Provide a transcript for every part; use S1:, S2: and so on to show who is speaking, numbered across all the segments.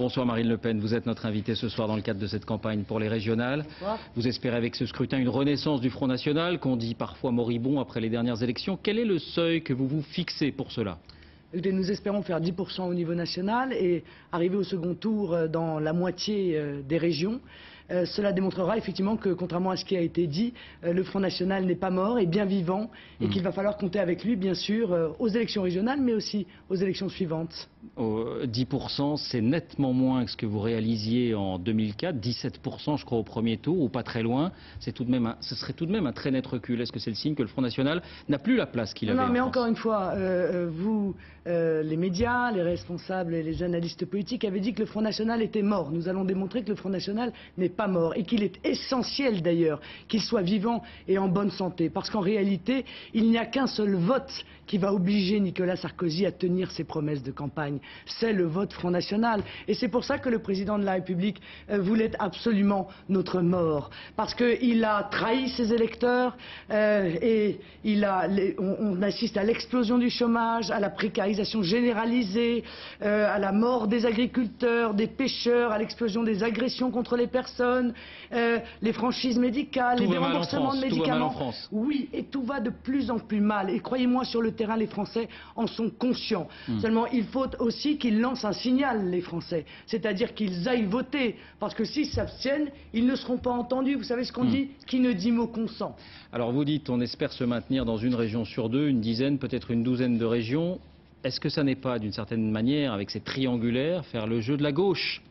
S1: Bonsoir Marine Le Pen, vous êtes notre invitée ce soir dans le cadre de cette campagne pour les régionales.
S2: Bonsoir.
S1: Vous espérez avec ce scrutin une renaissance du Front National, qu'on dit parfois moribond après les dernières élections. Quel est le seuil que vous vous fixez pour cela ?
S2: Nous espérons faire 10% au niveau national et arriver au second tour dans la moitié des régions. Cela démontrera effectivement que, contrairement à ce qui a été dit, le Front National n'est pas mort, est bien vivant et qu'il va falloir compter avec lui, bien sûr, aux élections régionales, mais aussi aux élections suivantes.
S1: 10%, c'est nettement moins que ce que vous réalisiez en 2004, 17% je crois au premier tour, ou pas très loin. Ce serait tout de même un très net recul. Est-ce que c'est le signe que le Front National n'a plus la place qu'il avait en France ?
S2: Non, mais encore une fois, vous, les médias, les responsables et les analystes politiques avaient dit que le Front National était mort. Nous allons démontrer que le Front National n'est pas mort et qu'il est essentiel d'ailleurs qu'il soit vivant et en bonne santé. Parce qu'en réalité, il n'y a qu'un seul vote qui va obliger Nicolas Sarkozy à tenir ses promesses de campagne. C'est le vote Front National. Et c'est pour ça que le président de la République voulait absolument notre mort. Parce qu'il a trahi ses électeurs et on assiste à l'explosion du chômage, à la précarisation généralisée, à la mort des agriculteurs, des pêcheurs, à l'explosion des agressions contre les personnes, les franchises médicales, les déremboursements de médicaments.
S1: Tout va mal en France.
S2: Oui, et tout va de plus en plus mal. Et croyez-moi, sur le terrain, les Français en sont conscients. Seulement, il faut aussi qu'ils lancent un signal, les Français. C'est-à-dire qu'ils aillent voter. Parce que s'ils s'abstiennent, ils ne seront pas entendus. Vous savez ce qu'on dit ? Qui ne dit mot consent.
S1: Alors vous dites, on espère se maintenir dans une région sur deux, une dizaine, peut-être une douzaine de régions. Est-ce que ça n'est pas, d'une certaine manière, avec ces triangulaires, faire le jeu de la gauche ?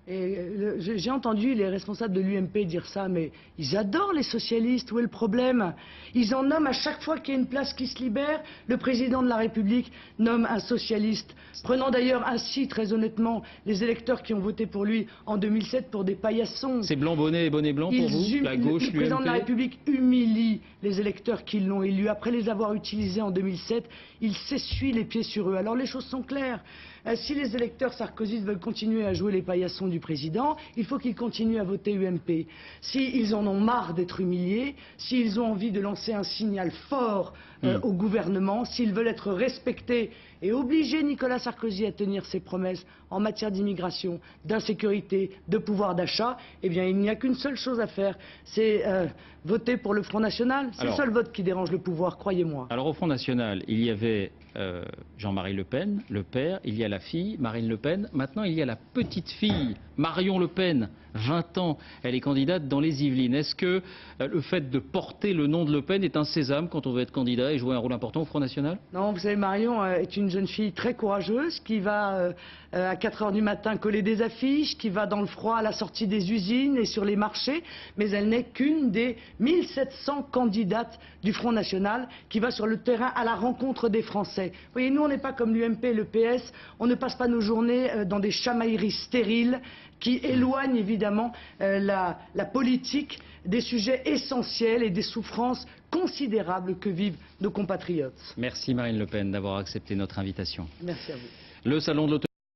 S2: J'ai entendu les responsables de l'UMP dire ça, mais ils adorent les socialistes. Où est le problème? Ils en nomment à chaque fois qu'il y a une place qui se libère. Le président de la République nomme un socialiste, prenant d'ailleurs ainsi, très honnêtement, les électeurs qui ont voté pour lui en 2007 pour des paillassons.
S1: C'est blanc bonnet et bonnet blanc pour vous, la gauche, l'UMP?
S2: Le président de la République humilie les électeurs qui l'ont élu. Après les avoir utilisés en 2007, il s'essuie les pieds sur eux. Alors les choses sont claires. Si les électeurs sarkozystes veulent continuer à jouer les paillassons du président, il faut qu'ils continuent à voter UMP. S'ils en ont marre d'être humiliés, s'ils ont envie de lancer un signal fort au gouvernement, s'ils veulent être respectés et obliger Nicolas Sarkozy à tenir ses promesses en matière d'immigration, d'insécurité, de pouvoir d'achat, eh bien il n'y a qu'une seule chose à faire, c'est voter pour le Front National. C'est le seul vote qui dérange le pouvoir, croyez-moi.
S1: Alors au Front National, il y avait Jean-Marie Le Pen, le père, il y a la fille, Marine Le Pen. Maintenant, il y a la petite fille, Marion Le Pen, 20 ans. Elle est candidate dans les Yvelines. Est-ce que le fait de porter le nom de Le Pen est un sésame quand on veut être candidat et jouer un rôle important au Front National?
S2: Non, vous savez, Marion est une jeune fille très courageuse qui va à 4 h du matin coller des affiches, qui va dans le froid à la sortie des usines et sur les marchés, mais elle n'est qu'une des 1700 candidates du Front National qui va sur le terrain à la rencontre des Français. Vous voyez, nous, on n'est pas comme l'UMP et le PS, on ne passe pas nos journées dans des chamailleries stériles qui éloignent évidemment la politique des sujets essentiels et des souffrances considérables que vivent nos compatriotes.
S1: Merci Marine Le Pen d'avoir accepté notre invitation.
S2: Merci à vous.
S1: Le salon de